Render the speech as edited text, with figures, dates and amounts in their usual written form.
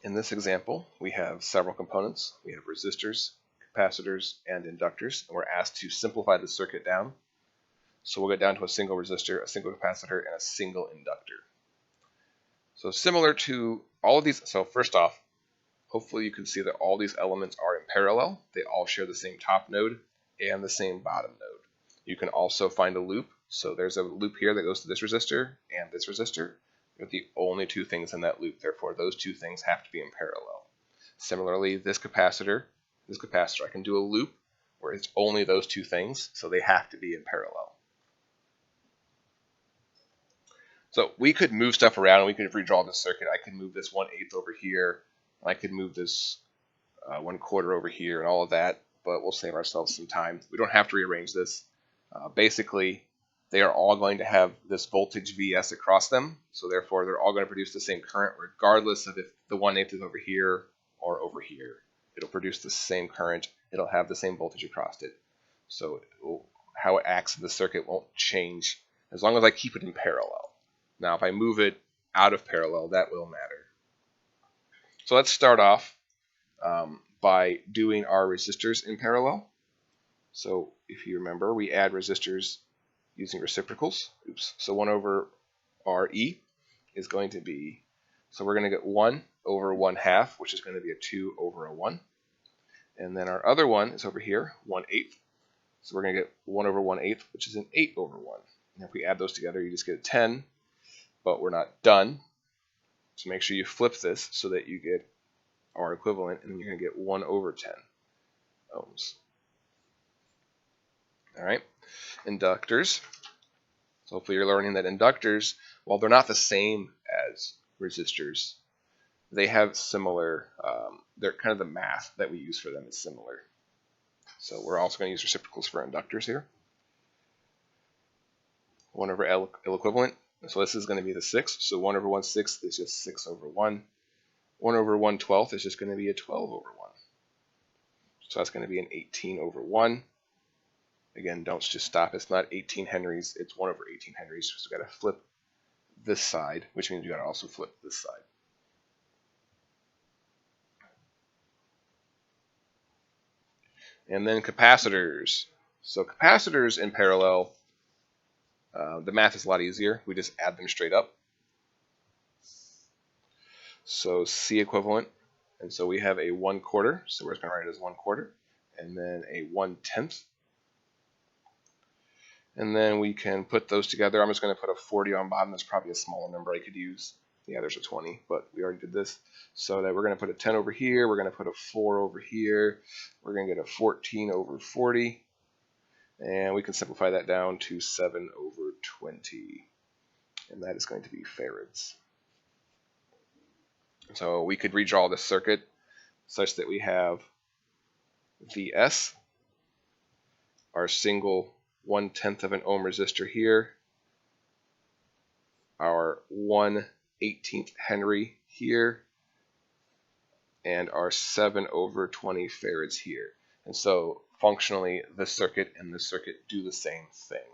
In this example, we have several components. We have resistors, capacitors, and inductors, and we're asked to simplify the circuit down. So we'll get down to a single resistor, a single capacitor, and a single inductor. So similar to all of these, so first off, hopefully you can see that all these elements are in parallel. They all share the same top node and the same bottom node. You can also find a loop. So there's a loop here that goes to this resistor and this resistor. They're the only two things in that loop. Therefore, those two things have to be in parallel. Similarly, this capacitor, I can do a loop where it's only those two things, so they have to be in parallel. So we could move stuff around and we could redraw the circuit. I could move this 1/8 over here. I could move this 1/4 over here and all of that, but we'll save ourselves some time. We don't have to rearrange this. Basically, they are all going to have this voltage Vs across them, so therefore they're all going to produce the same current regardless of if the 1/8 is over here or over here. It'll produce the same current. It'll have the same voltage across it. So how it acts in the circuit won't change as long as I keep it in parallel. Now, if I move it out of parallel, that will matter. So let's start off by doing our resistors in parallel. So if you remember, we add resistors using reciprocals. So 1 over Re is going to be, so we're going to get 1 over 1/2, which is going to be a 2 over a 1. And then our other one is over here, 1/8. So we're going to get 1 over 1/8, which is an 8 over 1. And if we add those together, you just get a 10. But we're not done. So make sure you flip this so that you get R equivalent, and then you're going to get 1 over 10 ohms. All right, inductors. So hopefully you're learning that inductors, while they're not the same as resistors, they have similar, they're kind of the math that we use for them is similar. So we're also going to use reciprocals for inductors here. 1 over L equivalent. So this is going to be the 6. So 1 over 1/6 is just 6 over 1. 1 over 1/12 is just going to be a 12 over 1. So that's going to be an 18 over 1. Again, don't just stop. It's not 18 henries. It's 1 over 18 henries. So we've got to flip this side, which means you've got to also flip this side. And then capacitors. So capacitors in parallel, the math is a lot easier. We just add them straight up. So C equivalent, and so we have a 1/4, so we're just going to write it as 1/4, and then a 1/10. And then we can put those together. I'm just going to put a 40 on bottom. That's probably a smaller number I could use. Yeah, there's a 20, but we already did this. So that we're going to put a 10 over here. We're going to put a 4 over here. We're going to get a 14 over 40. And we can simplify that down to 7 over 20. And that is going to be farads. So we could redraw the circuit such that we have Vs, our single 1/10 of an ohm resistor here, our 1/18 Henry here, and our 7 over 20 farads here. And so functionally, this circuit and this circuit do the same thing.